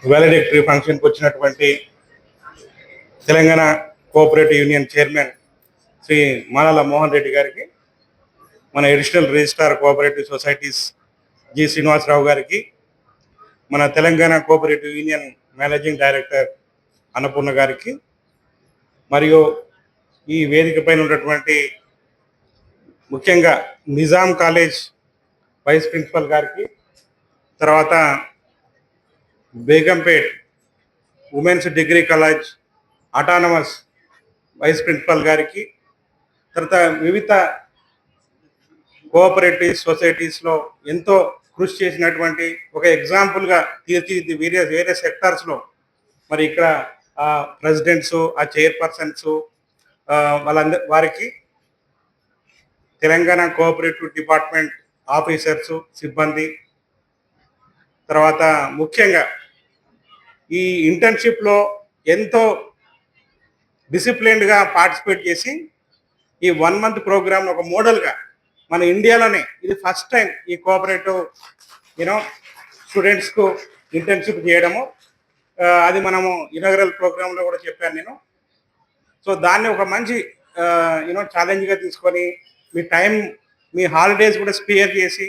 వాలిడేటరీ ఫంక్షన్కి వచ్చినటువంటి Telangana cooperative union chairman Shri Manala Mohan Reddy గారికి, మన additional registrar cooperative societies G Srinivasarao గారికి, మన Telangana cooperative union managing director Annapurna గారికి, మరియు ఈ వేదిక పైన ఉన్నటువంటి ముఖ్యంగా నిజాం కాలేజ్ వైస్ ప్రిన్సిపల్ గారికి, తర్వాత Begumpet women's degree college autonomous vice principal గారికి, తర్వాత వివిధ కోఆపరేటివ్ సొసైటీస్లో ఎంతో కృషి చేసినటువంటి ఒక ఎగ్జాంపుల్గా తీర్చిది వేరే సెక్టార్స్లో మరి ఇక్కడ ఆ ప్రెసిడెంట్స్, ఆ చైర్పర్సన్స్, వారికి తెలంగాణ కోఆపరేటివ్ డిపార్ట్మెంట్ ఆఫీసర్స్, సిబ్బంది, తర్వాత ముఖ్యంగా ఈ ఇంటర్న్షిప్లో ఎంతో డిసిప్లిన్డ్గా పార్టిసిపేట్ చేసి ఈ 1 month ప్రోగ్రామ్ ఒక మోడల్గా మన ఇండియాలోనే ఇది ఫస్ట్ టైం ఈ కోఆపరేటివ్ స్టూడెంట్స్కు ఇంటర్న్షిప్ చేయడము. అది మనము ఇనాగరల్ ప్రోగ్రాంలో కూడా చెప్పాను నేను. సో దాన్ని ఒక మంచి ఛాలెంజ్గా తీసుకొని మీ టైం, మీ హాలిడేస్ కూడా స్పేర్ చేసి,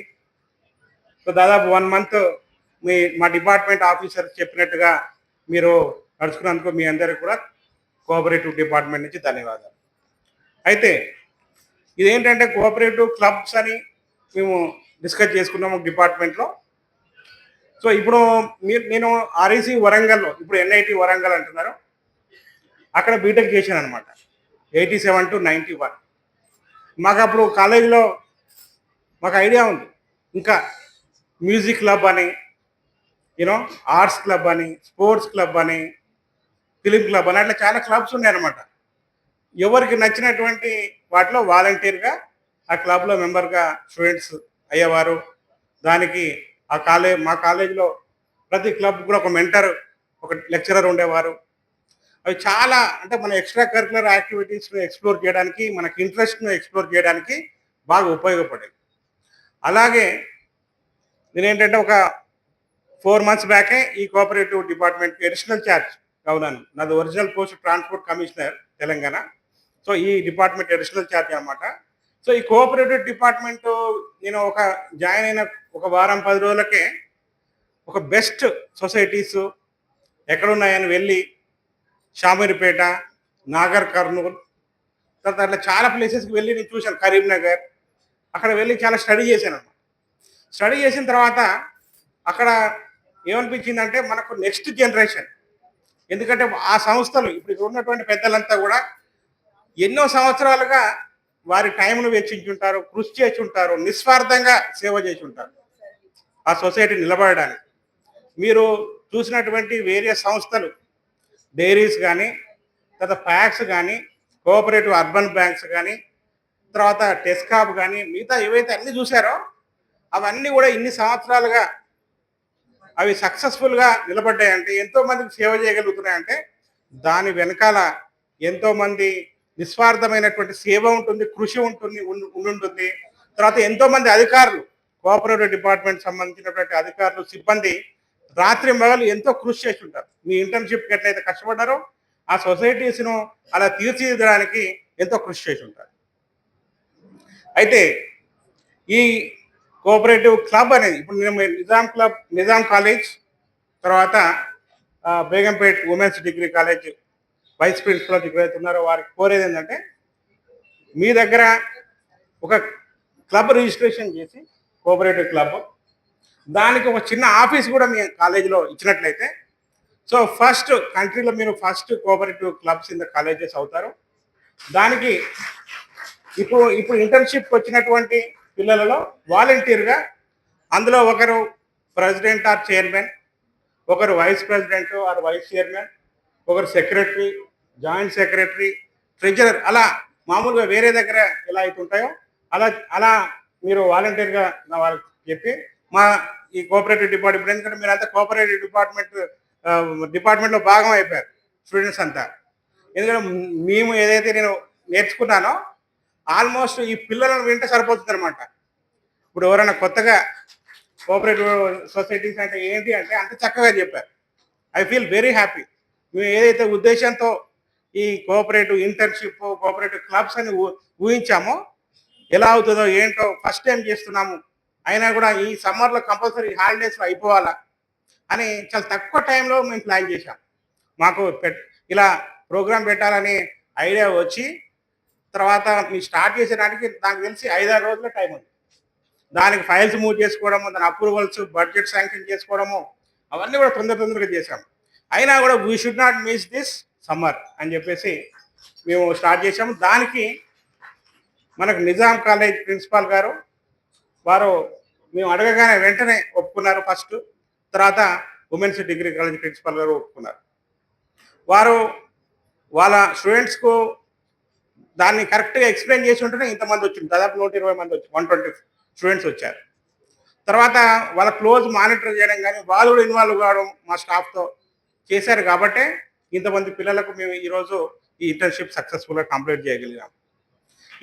సో దాదాపు 1 month మా డిపార్ట్మెంట్ ఆఫీసర్ చెప్పినట్టుగా మీరు నడుచుకున్నందుకు మీ అందరికీ కూడా కోఆపరేటివ్ డిపార్ట్మెంట్ నుంచి ధన్యవాదాలు. అయితే ఇదేంటంటే కోఆపరేటివ్ క్లబ్స్ అని మేము డిస్కస్ చేసుకున్నాము డిపార్ట్మెంట్లో. సో ఇప్పుడు నేను ఆర్ఈసి వరంగల్లో, ఇప్పుడు ఎన్ఐటి వరంగల్ అంటున్నారు, అక్కడ బీటెక్ చేశాను అనమాట 87 to 91. మాకు అప్పుడు కాలేజీలో మాకు ఐడియా ఉంది, ఇంకా మ్యూజిక్ క్లబ్ అని, ఆర్ట్స్ క్లబ్ అని, స్పోర్ట్స్ క్లబ్ అని, ఫిలిం క్లబ్ అని, అట్లా చాలా క్లబ్స్ ఉన్నాయి అనమాట. ఎవరికి నచ్చినటువంటి వాటిలో వాలంటీర్గా ఆ క్లబ్లో మెంబర్గా స్టూడెంట్స్ అయ్యేవారు. దానికి మా కాలేజీలో ప్రతి క్లబ్ కూడా ఒక మెంటర్, ఒక లెక్చరర్ ఉండేవారు. అవి చాలా, అంటే మన ఎక్స్ట్రా కరికులర్ యాక్టివిటీస్ను ఎక్స్ప్లోర్ చేయడానికి, మనకి ఇంట్రెస్ట్ను ఎక్స్ప్లోర్ చేయడానికి బాగా ఉపయోగపడేది. అలాగే నేనేంటంటే ఒక 4 months బ్యాకే ఈ కోఆపరేటివ్ డిపార్ట్మెంట్కి అడిషనల్ ఛార్జ్ అవునాను. నాది original post transport commissioner Telangana. So ఈ డిపార్ట్మెంట్ అడిషనల్ ఛార్జ్ అనమాట. సో ఈ కోఆపరేటివ్ డిపార్ట్మెంట్ నేను జాయిన్ అయిన ఒక వారం 10 రోజులకే ఒక బెస్ట్ సొసైటీస్ ఎక్కడున్నాయని వెళ్ళి షామీర్పేట, నాగర్ కర్నూల్, తర్వాత అట్లా చాలా ప్లేసెస్కి వెళ్ళి నేను చూశాను. కరీంనగర్, అక్కడ వెళ్ళి చాలా స్టడీ చేశాను అన్నమాట. స్టడీ చేసిన తర్వాత అక్కడ ఏమనిపించిందంటే మనకు నెక్స్ట్ జనరేషన్, ఎందుకంటే ఆ సంస్థలు ఇప్పుడు ఉన్నటువంటి పెద్దలంతా కూడా ఎన్నో సంవత్సరాలుగా వారి టైంను వెచ్చించుంటారు, కృషి చేసి ఉంటారు, నిస్వార్థంగా సేవ చేసి ఉంటారు ఆ సొసైటీ నిలబడడానికి. మీరు చూసినటువంటి వేరే సంస్థలు, డైరీస్ కానీ, తర్వాత ప్యాక్స్ కానీ, కోఆపరేటివ్ అర్బన్ బ్యాంక్స్ కానీ, తర్వాత టెస్కాప్ కానీ, మిగతా ఏవైతే అన్నీ చూసారో అవన్నీ కూడా ఇన్ని సంవత్సరాలుగా అవి సక్సెస్ఫుల్గా నిలబడ్డాయంటే, ఎంతోమందికి సేవ చేయగలుగుతున్నాయంటే దాని వెనకాల ఎంతోమంది నిస్వార్థమైనటువంటి సేవ ఉంటుంది, కృషి ఉంటుంది. తర్వాత ఎంతోమంది అధికారులు, కోఆపరేటివ్ డిపార్ట్మెంట్ సంబంధించినటువంటి అధికారులు, సిబ్బంది రాత్రి మగలు ఎంతో కృషి చేసి ఉంటారు. మీ ఇంటర్న్షిప్కి ఎట్లయితే కష్టపడ్డారో ఆ సొసైటీస్ను అలా తీర్చిదిద్దడానికి ఎంతో కృషి చేసి ఉంటారు. అయితే ఈ కోఆపరేటివ్ క్లబ్ అనేది ఇప్పుడు నేను నిజాం కాలేజ్, తర్వాత Begumpet women's degree college vice principal ఎక్కడైతే ఉన్నారో వారికి కోరేది ఏంటంటే, మీ దగ్గర ఒక క్లబ్ రిజిస్ట్రేషన్ చేసి కోఆపరేటివ్ క్లబ్, దానికి ఒక చిన్న ఆఫీస్ కూడా మీ కాలేజీలో ఇచ్చినట్లయితే, సో ఫస్ట్ కంట్రీలో మీరు first cooperative clubs in the colleges అవుతారు. దానికి ఇప్పుడు ఇంటర్న్షిప్ వచ్చినటువంటి పిల్లలలో వాలంటీర్గా అందులో ఒకరు ప్రెసిడెంట్ ఆర్ చైర్మన్, ఒకరు vice president or vice chairman, ఒకరు సెక్రటరీ, జాయింట్ సెక్రటరీ, ట్రెజరర్, అలా మామూలుగా వేరే దగ్గర ఎలా అయితే ఉంటాయో అలా మీరు వాలంటీర్గా వాళ్ళకి చెప్పి మా ఈ కోఆపరేటివ్ డిపార్ట్మెంట్, ఎందుకంటే మీరు అంతా కోఆపరేటివ్ డిపార్ట్మెంట్లో భాగం అయిపోయారు స్టూడెంట్స్ అంతా. ఎందుకంటే మేము ఏదైతే నేను నేర్చుకున్నానో ఆల్మోస్ట్ ఈ పిల్లలను వింటే సరిపోతుంది అనమాట. ఇప్పుడు ఎవరైనా కొత్తగా కోఆపరేటివ్ సొసైటీస్ అంటే ఏంటి అంటే అంత చక్కగా చెప్పారు. I feel very happy. మేము ఏదైతే ఉద్దేశంతో ఈ కోఆపరేటివ్ ఇంటర్న్‌షిప్, కోఆపరేటివ్ క్లబ్స్ అని ఊహించామో, ఎలా అవుతుందో ఏంటో ఫస్ట్ టైం చేస్తున్నాము. అయినా కూడా ఈ సమ్మర్‌లో కంపల్సరీ హాలిడేస్‌లో అయిపోవాలా అని చాలా తక్కువ టైంలో మేము ప్లాన్ చేశాం. మాకు ఇలా ప్రోగ్రామ్ పెట్టాలని ఐడియా వచ్చి, తర్వాత మేము స్టార్ట్ చేసేదానికి నాకు తెలిసి 5, 6 రోజుల టైం ఉంది. దానికి ఫైల్స్ మూవ్ చేసుకోవడము, దాని అప్రూవల్స్, బడ్జెట్ శాంక్షన్ చేసుకోవడము, అవన్నీ కూడా తొందరగా చేశాం. అయినా కూడా we should not miss this summer అని చెప్పేసి మేము స్టార్ట్ చేసాము. దానికి మనకు నిజాం కాలేజ్ ప్రిన్సిపాల్ గారు వారు మేము అడగగానే వెంటనే ఒప్పుకున్నారు ఫస్ట్. తర్వాత ఉమెన్స్ డిగ్రీ కాలేజ్ ప్రిన్సిపాల్ గారు ఒప్పుకున్నారు. వారు వాళ్ళ స్టూడెంట్స్కు దాన్ని కరెక్ట్గా ఎక్స్ప్లెయిన్ చేసి ఉంటేనే ఇంతమంది వచ్చింది. దాదాపు 120 మంది వచ్చి 120 స్టూడెంట్స్ వచ్చారు. తర్వాత వాళ్ళ క్లోజ్ మానిటర్ చేయడం కానీ వాళ్ళు కూడా ఇన్వాల్వ్ కావడం మా స్టాఫ్తో చేశారు కాబట్టే ఇంతమంది పిల్లలకు మేము ఈరోజు ఈ ఇంటర్న్షిప్ సక్సెస్ఫుల్గా కంప్లీట్ చేయగలిగాం.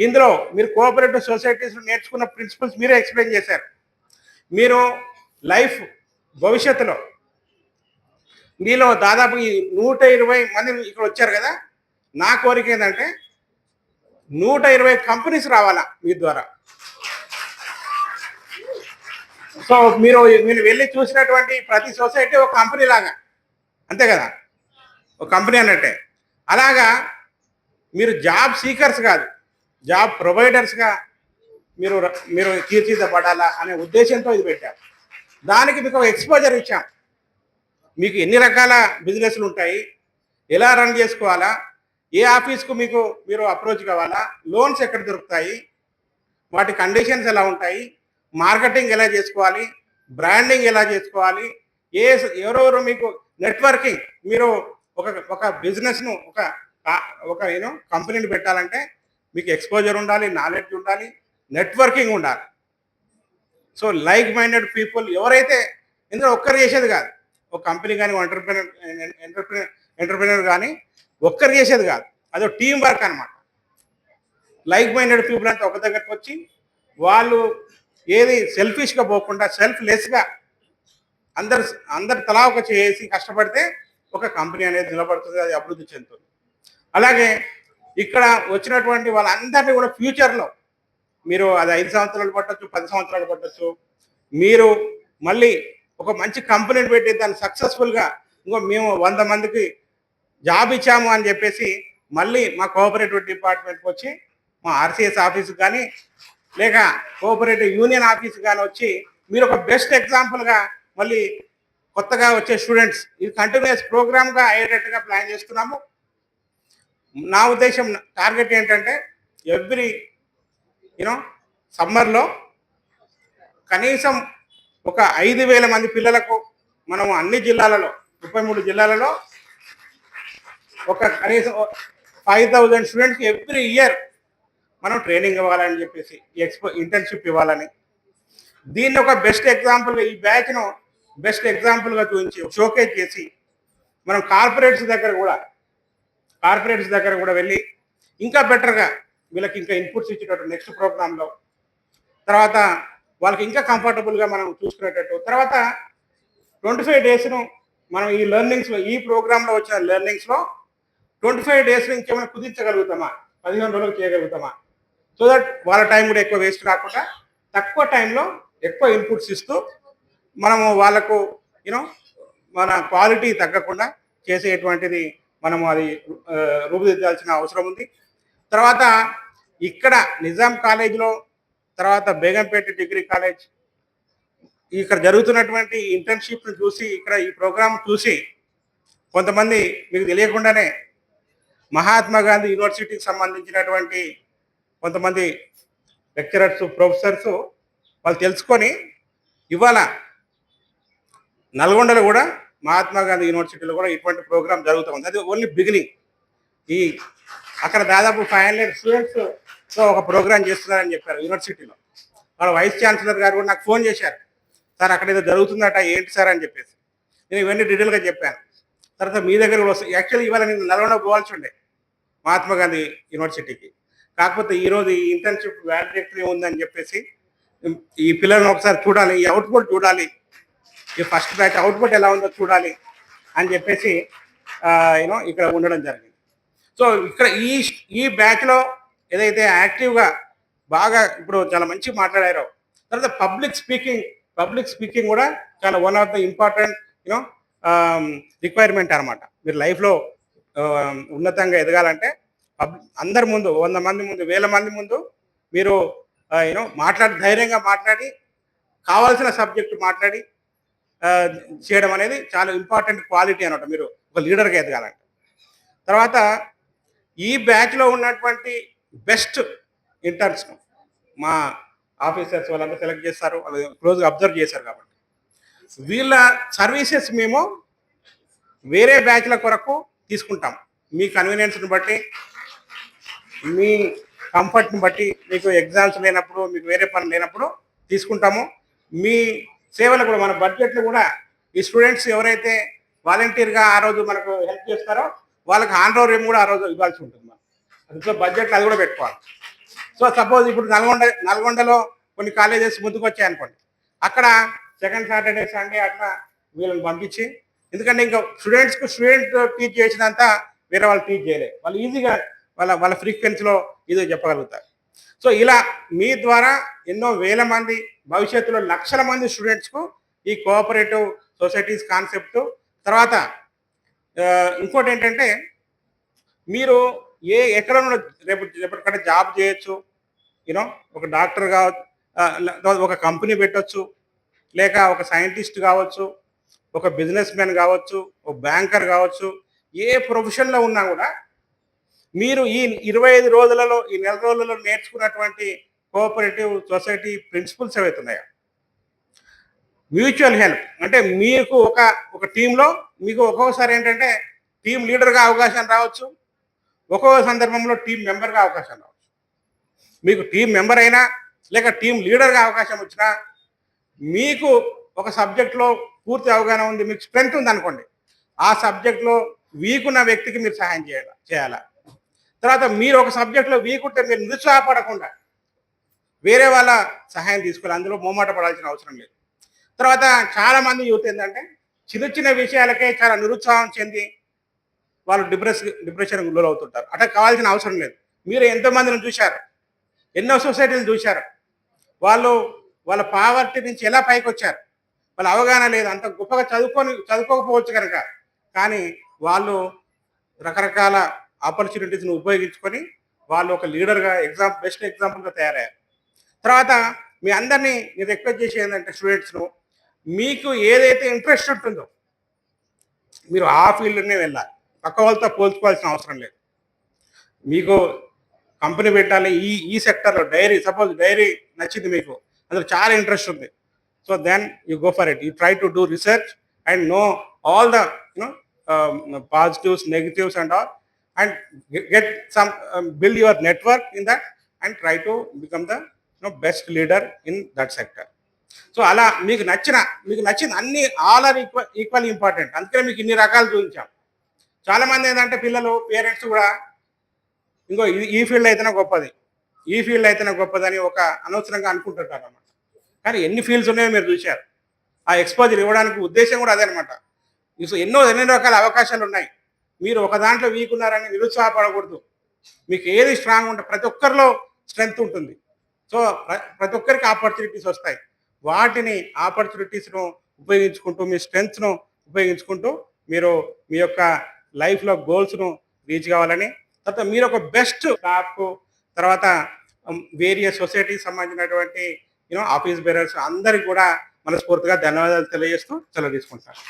ఇందులో మీరు కోఆపరేటివ్ సొసైటీస్ నేర్చుకున్న ప్రిన్సిపల్స్ మీరే ఎక్స్ప్లెయిన్ చేశారు. మీరు లైఫ్ భవిష్యత్తులో మీలో దాదాపు ఈ 120 మంది ఇక్కడ వచ్చారు కదా, నా కోరిక ఏంటంటే 120 కంపెనీస్ రావాలా మీ ద్వారా. సో మీరు వెళ్ళి చూసినటువంటి ప్రతి సొసైటీ ఒక కంపెనీ లాగా, అంతే కదా, ఒక కంపెనీ అన్నట్టే. అలాగా మీరు జాబ్ సీకర్స్ కాదు, జాబ్ ప్రొవైడర్స్గా మీరు మీరు తీర్చిదిద్దబడాలా అనే ఉద్దేశంతో ఇది పెట్టాం. దానికి మీకు ఎక్స్పోజర్ ఇచ్చాం. మీకు ఎన్ని రకాల బిజినెస్లు ఉంటాయి, ఎలా రన్ చేసుకోవాలా, ఏ ఆఫీస్కు మీరు అప్రోచ్ కావాలా, లోన్స్ ఎక్కడ దొరుకుతాయి, వాటి కండిషన్స్ ఎలా ఉంటాయి, మార్కెటింగ్ ఎలా చేసుకోవాలి, బ్రాండింగ్ ఎలా చేసుకోవాలి, ఎవరెవరు మీకు నెట్వర్కింగ్, మీరు ఒక బిజినెస్ను ఒక కంపెనీని పెట్టాలంటే మీకు ఎక్స్పోజర్ ఉండాలి, నాలెడ్జ్ ఉండాలి, నెట్వర్కింగ్ ఉండాలి. సో లైక్ మైండెడ్ పీపుల్ ఎవరైతే, ఇందులో ఒక్కరు చేసేది కాదు, ఒక కంపెనీ కానీ ఎంటర్ప్రినర్ కానీ ఒక్కరు చేసేది కాదు, అదో టీం వర్క్ అనమాట. లైక్ మైండెడ్ పీపుల్ అంతా ఒక దగ్గరకు వచ్చి వాళ్ళు ఏది సెల్ఫిష్గా పోకుండా సెల్ఫ్లెస్గా అందరు తలా ఒక చేసి కష్టపడితే ఒక కంపెనీ అనేది నిలబడుతుంది, అది అభివృద్ధి చెందుతుంది. అలాగే ఇక్కడ వచ్చినటువంటి వాళ్ళందరినీ కూడా ఫ్యూచర్లో మీరు అది 5 సంవత్సరాలు పట్టచ్చు, 10 సంవత్సరాలు పట్టచ్చు, మీరు మళ్ళీ ఒక మంచి కంపెనీని పెట్టి దాన్ని సక్సెస్ఫుల్గా మేము 100 మందికి జాబ్ ఇచ్చాము అని చెప్పేసి మళ్ళీ మా కోఆపరేటివ్ డిపార్ట్మెంట్కి వచ్చి మా ఆర్సిఎస్ ఆఫీస్కి కానీ లేక కోఆపరేటివ్ యూనియన్ ఆఫీస్ కానీ వచ్చి మీరు ఒక బెస్ట్ ఎగ్జాంపుల్గా మళ్ళీ కొత్తగా వచ్చే స్టూడెంట్స్ ఇది కంటిన్యూస్ ప్రోగ్రామ్గా అయ్యేటట్టుగా ప్లాన్ చేస్తున్నాము. నా ఉద్దేశం, టార్గెట్ ఏంటంటే ఎవ్రీ సమ్మర్లో కనీసం ఒక 5,000 మంది పిల్లలకు మనం అన్ని జిల్లాలలో 33 జిల్లాలలో ఒక కనీసం 5,000 స్టూడెంట్స్కి ఎవ్రీ ఇయర్ మనం ట్రైనింగ్ ఇవ్వాలని చెప్పేసి ఇంటర్న్షిప్ ఇవ్వాలని, దీన్ని ఒక బెస్ట్ ఎగ్జాంపుల్గా ఈ బ్యాచ్ను బెస్ట్ ఎగ్జాంపుల్గా చూపించి షోకేజ్ చేసి మనం కార్పొరేట్స్ దగ్గర కూడా వెళ్ళి ఇంకా బెటర్గా వీళ్ళకి ఇంకా ఇన్పుట్స్ ఇచ్చేటట్టు నెక్స్ట్ ప్రోగ్రాంలో, తర్వాత వాళ్ళకి ఇంకా కంఫర్టబుల్గా మనం చూసుకునేటట్టు, తర్వాత 25 డేస్ను మనం ఈ లెర్నింగ్స్లో ఈ ప్రోగ్రాంలో వచ్చిన లెర్నింగ్స్లో 25 డేస్లో ఇంకేమైనా కుదించగలుగుతామా, 15 రోజులకు చేయగలుగుతామా, సో దట్ వాళ్ళ టైం కూడా ఎక్కువ వేస్ట్ కాకుండా తక్కువ టైంలో ఎక్కువ ఇన్పుట్స్ ఇస్తూ మనము వాళ్ళకు మన క్వాలిటీ తగ్గకుండా చేసేటువంటిది మనము అది రూపుదిద్దాల్సిన అవసరం ఉంది. తర్వాత ఇక్కడ నిజాం కాలేజీలో, తర్వాత బేగంపేట డిగ్రీ కాలేజ్, ఇక్కడ జరుగుతున్నటువంటి ఇంటర్న్షిప్ను చూసి, ఇక్కడ ఈ ప్రోగ్రామ్ చూసి కొంతమంది మీకు తెలియకుండానే మహాత్మా గాంధీ యూనివర్సిటీకి సంబంధించినటువంటి కొంతమంది లెక్చరర్స్, ప్రొఫెసర్స్ వాళ్ళు తెలుసుకొని ఇవాళ నల్గొండలో కూడా మహాత్మా గాంధీ యూనివర్సిటీలో కూడా ఇటువంటి ప్రోగ్రామ్ జరుగుతుంది. అది ఓన్లీ బిగినింగ్. అక్కడ దాదాపు 500 స్టూడెంట్స్తో ఒక ప్రోగ్రామ్ చేస్తున్నారని చెప్పారు యూనివర్సిటీలో. వాళ్ళ వైస్ ఛాన్సలర్ గారు కూడా నాకు ఫోన్ చేశారు, సార్ అక్కడ ఏదో జరుగుతుందట, ఏంటి సార్ అని చెప్పేసి. నేను ఇవన్నీ డీటెయిల్గా చెప్పాను. తర్వాత మీ దగ్గర కూడా వస్తాయి. యాక్చువల్లీ ఇవాళ నేను నల్గొండ పోవాల్సి ఉండే మహాత్మా గాంధీ యూనివర్సిటీకి, కాకపోతే ఈరోజు ఈ ఇంటర్న్షిప్ వ్యాలిడేటరీ ఉందని చెప్పేసి ఈ పిల్లలను ఒకసారి చూడాలి, ఈ అవుట్పుట్ చూడాలి, ఈ ఫస్ట్ బ్యాచ్ అవుట్పుట్ ఎలా ఉందో చూడాలి అని చెప్పేసి ఇక్కడ ఉండడం జరిగింది. సో ఇక్కడ ఈ బ్యాచ్లో ఏదైతే యాక్టివ్గా బాగా ఇప్పుడు చాలా మంచి మాట్లాడారో, తర్వాత పబ్లిక్ స్పీకింగ్ కూడా చాలా one of the important you know requirement అనమాట. మీరు లైఫ్లో ఉన్నతంగా ఎదగాలంటే అందరి ముందు 100 మంది ముందు 1000 మంది ముందు మీరు ధైర్యంగా మాట్లాడి కావాల్సిన సబ్జెక్టు మాట్లాడి చేయడం అనేది చాలా ఇంపార్టెంట్ క్వాలిటీ అనమాట మీరు ఒక లీడర్గా ఎదగాలంటే. తర్వాత ఈ బ్యాచ్లో ఉన్నటువంటి బెస్ట్ ఇంటర్న్స్ మా ఆఫీసర్స్ వాళ్ళంతా సెలెక్ట్ చేస్తారు, వాళ్ళు క్లోజ్గా అబ్జర్వ్ చేశారు కాబట్టి వీళ్ళ సర్వీసెస్ మేము వేరే బ్యాచ్ల కొరకు తీసుకుంటాం. మీ కన్వీనియన్స్ని బట్టి, మీ కంఫర్ట్ని బట్టి, మీకు ఎగ్జామ్స్ లేనప్పుడు, మీకు వేరే పని లేనప్పుడు తీసుకుంటాము. మీ సేవలు కూడా మన బడ్జెట్లు కూడా ఈ స్టూడెంట్స్ ఎవరైతే వాలంటీర్గా ఆ రోజు మనకు హెల్ప్ చేస్తారో వాళ్ళకి ఆనరోరియం కూడా ఆ రోజు ఇవ్వాల్సి ఉంటుంది. మనం బడ్జెట్లు అది కూడా పెట్టుకోవాలి. సో సపోజ్ ఇప్పుడు నల్గొండలో కొన్ని కాలేజెస్ ముందుకు వచ్చాయనుకోండి, అక్కడ సెకండ్ సాటర్డే సండే అట్లా వీళ్ళని పంపించి, ఎందుకంటే ఇంకా స్టూడెంట్ టీచ్ చేసినంత వేరే వాళ్ళు టీచ్ చేయలేదు. వాళ్ళు ఈజీగా వాళ్ళ ఫ్రీక్వెన్సీలో ఇదో చెప్పగలుగుతారు. సో ఇలా మీ ద్వారా ఎన్నో వేల మంది, భవిష్యత్తులో లక్షల మంది స్టూడెంట్స్కు ఈ కోఆపరేటివ్ సొసైటీస్ కాన్సెప్ట్. తర్వాత ఇంకోటి ఏంటంటే మీరు ఎక్కడ రేపటికంటే జాబ్ చేయొచ్చు, ఒక డాక్టర్ కావచ్చు, ఒక కంపెనీ పెట్టవచ్చు, లేక ఒక సైంటిస్ట్ కావచ్చు, ఒక బిజినెస్ మ్యాన్ కావచ్చు, ఒక బ్యాంకర్ కావచ్చు. ఏ ప్రొఫెషన్లో ఉన్నా కూడా మీరు ఈ 25 రోజులలో, ఈ నెల రోజులలో నేర్చుకున్నటువంటి కోఆపరేటివ్ సొసైటీ ప్రిన్సిపల్స్ ఏవైతే ఉన్నాయో, మ్యూచువల్ హెల్ప్ అంటే మీకు ఒక టీంలో మీకు ఒక్కొక్కసారి ఏంటంటే టీం లీడర్గా అవకాశం రావచ్చు, ఒక్కొక్క సందర్భంలో టీం మెంబర్గా అవకాశం రావచ్చు. మీకు టీం మెంబర్ అయినా లేక టీం లీడర్గా అవకాశం వచ్చినా, మీకు ఒక సబ్జెక్ట్లో పూర్తి అవగాహన ఉంది, మీకు స్ట్రెంగ్త్ ఉంది అనుకోండి, ఆ సబ్జెక్ట్లో వీక్ ఉన్న వ్యక్తికి మీరు సహాయం చేయాలా. తర్వాత మీరు ఒక సబ్జెక్ట్లో వీక్ ఉంటే మీరు నిరుత్సాహపడకుండా వేరే వాళ్ళ సహాయం తీసుకోవాలి, అందులో మోమాట పడాల్సిన అవసరం లేదు. తర్వాత చాలామంది యూత్ ఏంటంటే చిన్న చిన్న విషయాలకే చాలా నిరుత్సాహం చెంది వాళ్ళు డిప్రెషన్ గురవుతుంటారు. అట్లా కావాల్సిన అవసరం లేదు. మీరు ఎంతోమందిని చూశారు, ఎన్నో సొసైటీలు చూశారు, వాళ్ళ పావర్టీ నుంచి ఎలా పైకి వచ్చారు, వాళ్ళ అవగాహన లేదు, అంత గొప్పగా చదువుకోకపోవచ్చు కనుక, కానీ వాళ్ళు రకరకాల ఆపర్చునిటీస్ని ఉపయోగించుకొని వాళ్ళు ఒక లీడర్గా బెస్ట్ ఎగ్జాంపుల్గా తయారయ్యారు. తర్వాత మీ అందరినీ నేను రిక్వెస్ట్ చేసేది ఏంటంటే స్టూడెంట్స్ను, మీకు ఏదైతే ఇంట్రెస్ట్ ఉంటుందో మీరు ఆ ఫీల్డ్నే వెళ్ళాలి, పక్క వాళ్ళతో పోల్చుకోవాల్సిన అవసరం లేదు. మీకు కంపెనీ పెట్టాలి ఈ సెక్టర్లో, సపోజ్ డైరీ నచ్చింది మీకు, అందులో చాలా ఇంట్రెస్ట్ ఉంది, so then you go for it. You try to do research and know all the positives, negatives and all, and get some build your network in that and try to become the best leader in that sector. So అలా మీకు నచ్చిన అన్ని all are equal important. అందుకనే మీకు ఇన్ని రకాలు చూపించాం. చాలామంది ఏంటంటే పిల్లలు, పేరెంట్స్ కూడా ఇంకో ఈ ఫీల్డ్ అయితేనే గొప్పది, ఈ ఫీల్డ్ అయితేనే గొప్పదని ఒక అనవసరంగా అనుకుంటుంటారు అన్నమాట. కానీ ఎన్ని ఫీల్డ్స్ ఉన్నాయో మీరు చూశారు. ఆ ఎక్స్పోజర్ ఇవ్వడానికి ఉద్దేశం కూడా అదే అనమాట. ఎన్నో రకాల అవకాశాలు ఉన్నాయి. మీరు ఒక దాంట్లో వీక్ ఉన్నారని నిరుత్సాహపడకూడదు. మీకు ఏది స్ట్రాంగ్ ఉంటే ప్రతి ఒక్కరిలో స్ట్రెంగ్త్ ఉంటుంది. సో ప్రతి ఒక్కరికి ఆపర్చునిటీస్ వస్తాయి. ఆపర్చునిటీస్ను ఉపయోగించుకుంటూ, మీ స్ట్రెంగ్త్ను ఉపయోగించుకుంటూ మీరు మీ యొక్క లైఫ్లో గోల్స్ను రీచ్ కావాలని, తర్వాత మీరు ఒక బెస్ట్ స్టాఫ్, తర్వాత వేరియస్ సొసైటీకి సంబంధించినటువంటి ఆఫీస్ బేరర్స్ అందరికి కూడా మనస్ఫూర్తిగా ధన్యవాదాలు తెలియజేస్తూ సెలవు తీసుకుంటాను.